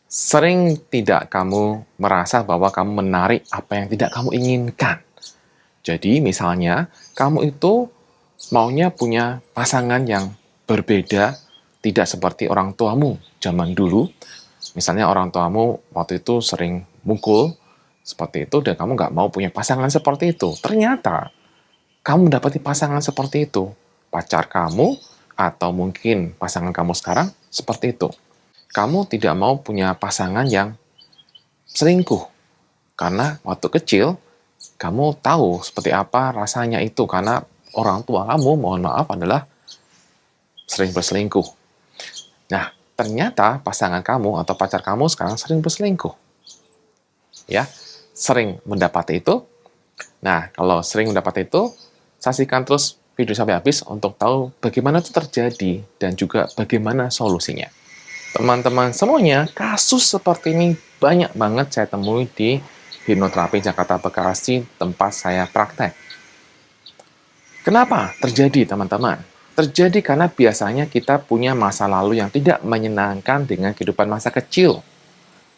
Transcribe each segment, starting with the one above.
Sering tidak kamu merasa bahwa kamu menarik apa yang tidak kamu inginkan? Jadi misalnya, kamu itu maunya punya pasangan yang berbeda, tidak seperti orang tuamu zaman dulu. Misalnya orang tuamu waktu itu sering mukul, seperti itu, dan kamu nggak mau punya pasangan seperti itu. Ternyata, kamu dapati pasangan seperti itu. Pacar kamu, atau mungkin pasangan kamu sekarang, seperti itu. Kamu tidak mau punya pasangan yang selingkuh. Karena waktu kecil, kamu tahu seperti apa rasanya itu. Karena orang tua kamu, mohon maaf, adalah sering berselingkuh. Nah, ternyata pasangan kamu atau pacar kamu sekarang sering berselingkuh. Ya, sering mendapati itu. Nah, kalau sering mendapat itu, saksikan terus video sampai habis untuk tahu bagaimana itu terjadi dan juga bagaimana solusinya. Teman-teman semuanya, kasus seperti ini banyak banget saya temui di Hipnoterapi Jakarta Bekasi tempat saya praktek. Kenapa terjadi, teman-teman? Terjadi karena biasanya kita punya masa lalu yang tidak menyenangkan dengan kehidupan masa kecil.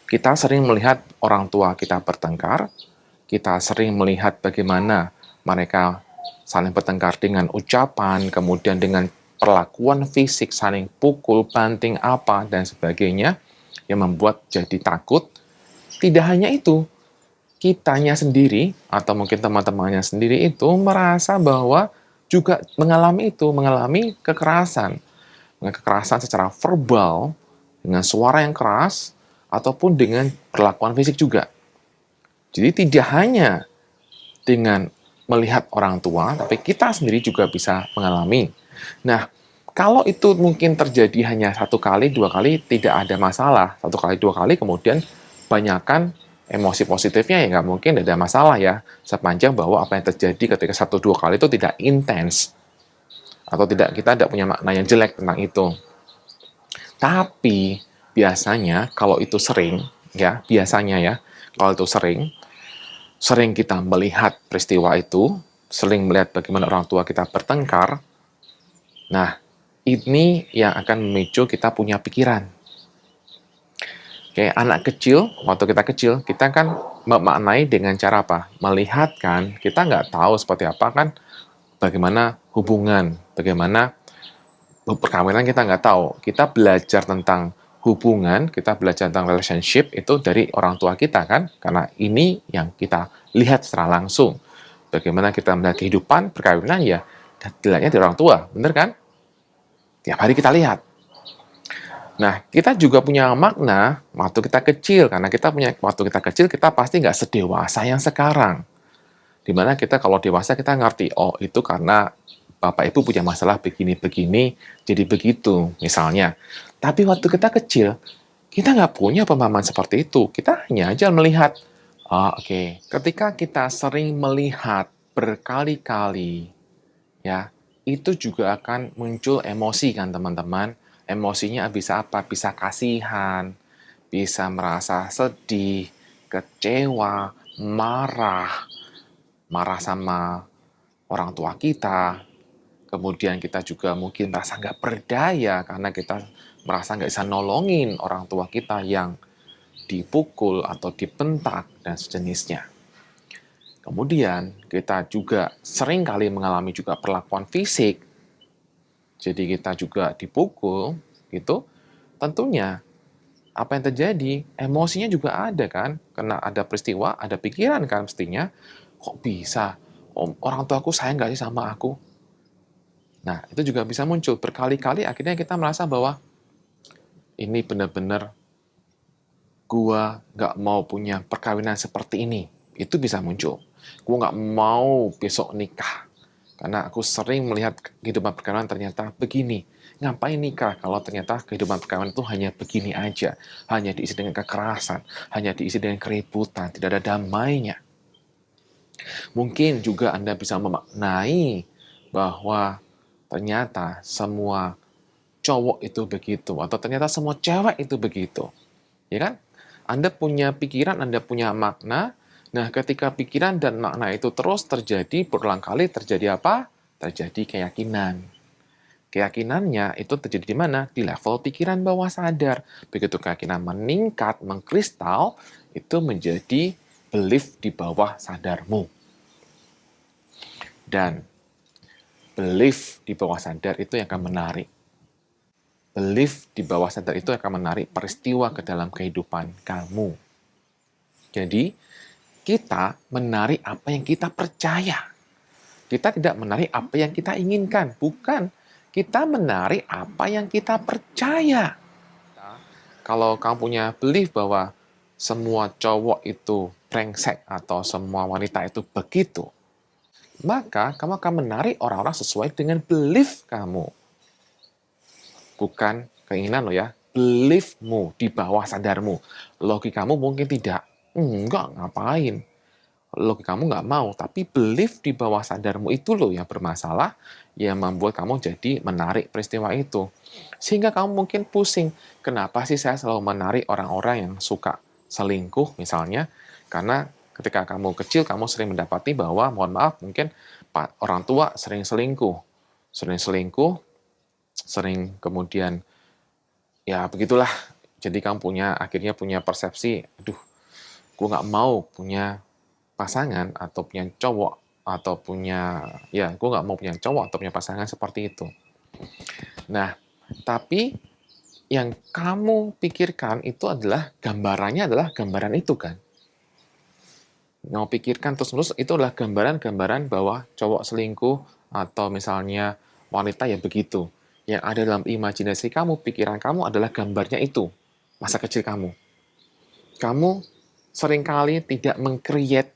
Kita sering melihat orang tua kita bertengkar, kita sering melihat bagaimana mereka saling bertengkar dengan ucapan, kemudian dengan perlakuan fisik, saling pukul, banting apa, dan sebagainya, yang membuat jadi takut. Tidak hanya itu, kitanya sendiri, atau mungkin teman-temannya sendiri itu merasa bahwa juga mengalami kekerasan. Dengan kekerasan secara verbal, dengan suara yang keras, ataupun dengan perlakuan fisik juga. Jadi tidak hanya dengan melihat orang tua, tapi kita sendiri juga bisa mengalami. Nah, kalau itu mungkin terjadi hanya satu kali, dua kali, tidak ada masalah. Satu kali, dua kali, kemudian banyakkan emosi positifnya, ya nggak mungkin ada masalah ya. Sepanjang bahwa apa yang terjadi ketika satu dua kali itu tidak intens. Atau kita tidak punya makna yang jelek tentang itu. Tapi, biasanya kalau itu sering, kalau itu sering kita melihat peristiwa itu, sering melihat bagaimana orang tua kita bertengkar, nah, ini yang akan memicu kita punya pikiran. Kayak anak kecil, waktu kita kecil, kita kan memaknai dengan cara apa? Melihat kan, kita nggak tahu seperti apa kan, bagaimana hubungan, bagaimana perkawinan kita nggak tahu. Kita belajar tentang hubungan, kita belajar tentang relationship itu dari orang tua kita kan, karena ini yang kita lihat secara langsung. Bagaimana kita melihat kehidupan perkawinan ya, dilihatnya dari orang tua, bener kan? Tiap hari kita lihat. Nah, kita juga punya makna waktu kita kecil, karena waktu kita kecil kita pasti nggak sedewasa yang sekarang. Dimana kita kalau dewasa kita ngerti, oh itu karena bapak ibu punya masalah begini-begini, jadi begitu misalnya. Tapi waktu kita kecil, kita nggak punya pemahaman seperti itu. Kita hanya aja melihat, oke. Ketika kita sering melihat berkali-kali, ya, itu juga akan muncul emosi kan teman-teman. Emosinya bisa apa? Bisa kasihan, bisa merasa sedih, kecewa, marah sama orang tua kita. Kemudian kita juga mungkin merasa nggak berdaya karena kita merasa nggak bisa nolongin orang tua kita yang dipukul atau dibentak dan sejenisnya. Kemudian kita juga sering kali mengalami juga perlakuan fisik. Jadi kita juga dipukul gitu. Tentunya apa yang terjadi, emosinya juga ada kan, karena ada peristiwa, ada pikiran kan mestinya, kok bisa, orang tua aku sayang nggak sih sama aku? Nah, itu juga bisa muncul berkali-kali, akhirnya kita merasa bahwa ini benar-benar gua nggak mau punya perkawinan seperti ini. Itu bisa muncul. Gua nggak mau besok nikah, karena aku sering melihat kehidupan perkawinan ternyata begini. Ngapain nikah kalau ternyata kehidupan perkawinan itu hanya begini aja. Hanya diisi dengan kekerasan, hanya diisi dengan keributan, tidak ada damainya. Mungkin juga Anda bisa memaknai bahwa ternyata semua cowok itu begitu, atau ternyata semua cewek itu begitu. Ya kan? Anda punya pikiran, Anda punya makna. Nah, ketika pikiran dan makna itu terus terjadi, berulang kali terjadi apa? Terjadi keyakinan. Keyakinannya itu terjadi di mana? Di level pikiran bawah sadar. Begitu keyakinan meningkat, mengkristal, itu menjadi belief di bawah sadarmu. Dan belief di bawah sadar itu yang akan menarik. Belief di bawah sadar itu akan menarik peristiwa ke dalam kehidupan kamu. Jadi, kita menarik apa yang kita percaya. Kita tidak menarik apa yang kita inginkan. Bukan. Kita menarik apa yang kita percaya. Kalau kamu punya belief bahwa semua cowok itu brengsek atau semua wanita itu begitu, maka kamu akan menarik orang-orang sesuai dengan belief kamu. Bukan keinginan lo ya, beliefmu di bawah sadarmu. Logikamu mungkin tidak. Enggak, ngapain? Logikamu nggak mau, tapi belief di bawah sadarmu itu loh yang bermasalah, yang membuat kamu jadi menarik peristiwa itu. Sehingga kamu mungkin pusing, kenapa sih saya selalu menarik orang-orang yang suka selingkuh misalnya, karena ketika kamu kecil, kamu sering mendapati bahwa, mohon maaf, mungkin orang tua sering selingkuh, sering kemudian ya begitulah. Jadi kamu akhirnya punya persepsi, aduh, gue nggak mau punya pasangan atau punya cowok atau gue nggak mau punya cowok atau punya pasangan seperti itu. Nah, tapi yang kamu pikirkan itu adalah gambarannya adalah gambaran itu kan. Yang pikirkan terus-menerus itu adalah gambaran-gambaran bahwa cowok selingkuh atau misalnya wanita ya begitu. Yang ada dalam imajinasi kamu, pikiran kamu adalah gambarnya itu, masa kecil kamu. Kamu seringkali tidak meng-create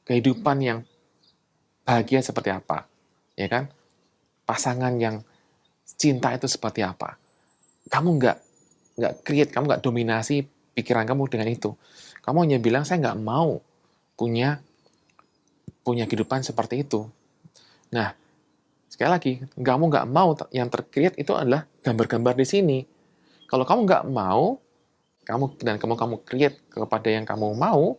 kehidupan yang bahagia seperti apa, ya kan? Pasangan yang cinta itu seperti apa? Kamu nggak create, kamu nggak dominasi pikiran kamu dengan itu. Kamu hanya bilang saya nggak mau punya kehidupan seperti itu. Nah, sekali lagi, kamu nggak mau yang tercreate itu adalah gambar-gambar di sini. Kalau kamu nggak mau, kamu create kepada yang kamu mau,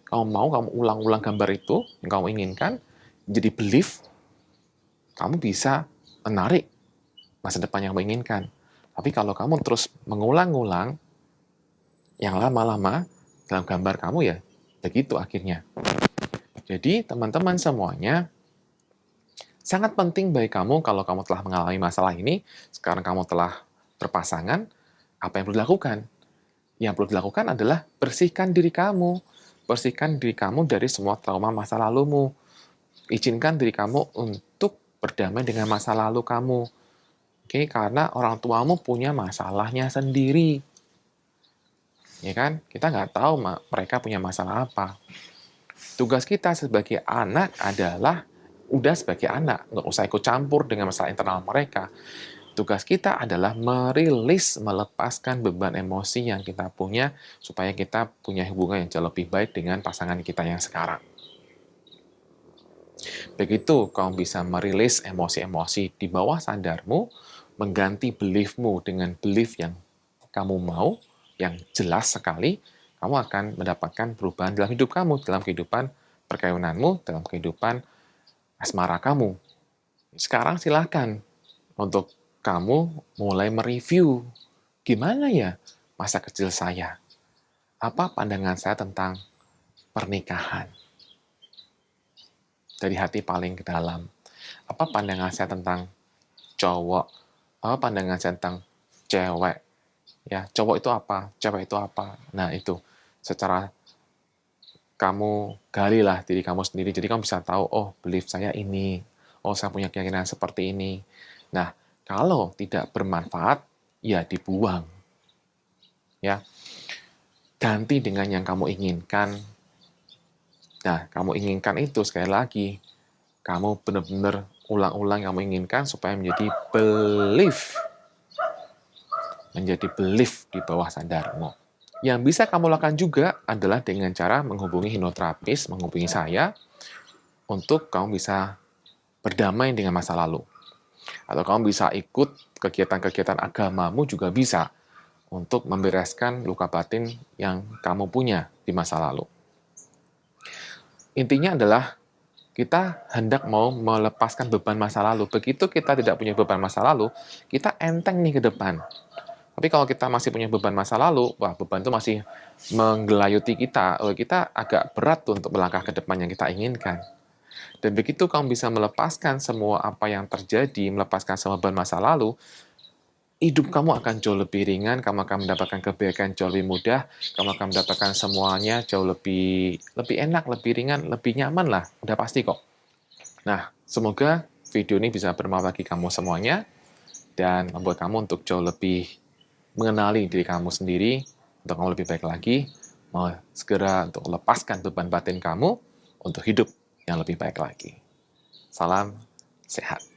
kamu ulang-ulang gambar itu yang kamu inginkan, jadi belief, kamu bisa menarik masa depan yang kamu inginkan. Tapi kalau kamu terus mengulang-ulang yang lama-lama dalam gambar kamu ya, begitu akhirnya. Jadi teman-teman semuanya, sangat penting bagi kamu kalau kamu telah mengalami masalah ini, sekarang kamu telah berpasangan, apa yang perlu dilakukan? Yang perlu dilakukan adalah bersihkan diri kamu. Bersihkan diri kamu dari semua trauma masa lalumu. Izinkan diri kamu untuk berdamai dengan masa lalu kamu. Oke, karena orang tuamu punya masalahnya sendiri. Ya kan? Kita nggak tahu mereka punya masalah apa. Tugas kita sebagai anak adalah udah sebagai anak, nggak usah ikut campur dengan masalah internal mereka. Tugas kita adalah merilis, melepaskan beban emosi yang kita punya supaya kita punya hubungan yang jauh lebih baik dengan pasangan kita yang sekarang. Begitu kamu bisa merilis emosi-emosi di bawah sadarmu, mengganti beliefmu dengan belief yang kamu mau, yang jelas sekali, kamu akan mendapatkan perubahan dalam hidup kamu, dalam kehidupan perkawinanmu, dalam kehidupan asmara kamu. Sekarang silakan untuk kamu mulai mereview, gimana ya masa kecil saya? Apa pandangan saya tentang pernikahan? Dari hati paling ke dalam. Apa pandangan saya tentang cowok? Apa pandangan saya tentang cewek? Ya, cowok itu apa? Cewek itu apa? Nah, itu secara kamu galilah diri kamu sendiri. Jadi kamu bisa tahu, oh, belief saya ini. Oh, saya punya keyakinan seperti ini. Nah, kalau tidak bermanfaat, ya dibuang. Ya, ganti dengan yang kamu inginkan. Nah, kamu inginkan itu sekali lagi, kamu benar-benar ulang-ulang yang kamu inginkan supaya menjadi belief. Menjadi belief di bawah sadarmu. Yang bisa kamu lakukan juga adalah dengan cara menghubungi hipnoterapis, menghubungi saya, untuk kamu bisa berdamai dengan masa lalu. Atau kamu bisa ikut kegiatan-kegiatan agamamu juga bisa untuk membereskan luka batin yang kamu punya di masa lalu. Intinya adalah Kita hendak mau melepaskan beban masa lalu. Begitu kita tidak punya beban masa lalu, kita enteng nih ke depan. Tapi kalau kita masih punya beban masa lalu, wah beban itu masih menggelayuti kita, kita agak berat tuh untuk melangkah ke depan yang kita inginkan. Dan begitu kamu bisa melepaskan semua apa yang terjadi, melepaskan semua beban masa lalu, hidup kamu akan jauh lebih ringan, kamu akan mendapatkan kebaikan jauh lebih mudah, kamu akan mendapatkan semuanya jauh lebih lebih enak, lebih ringan, lebih nyaman lah, udah pasti kok. Nah, semoga video ini bisa bermanfaat bagi kamu semuanya dan membuat kamu untuk jauh lebih mengenali diri kamu sendiri, untuk kamu lebih baik lagi, mau segera untuk lepaskan beban batin kamu untuk hidup yang lebih baik lagi. Salam sehat.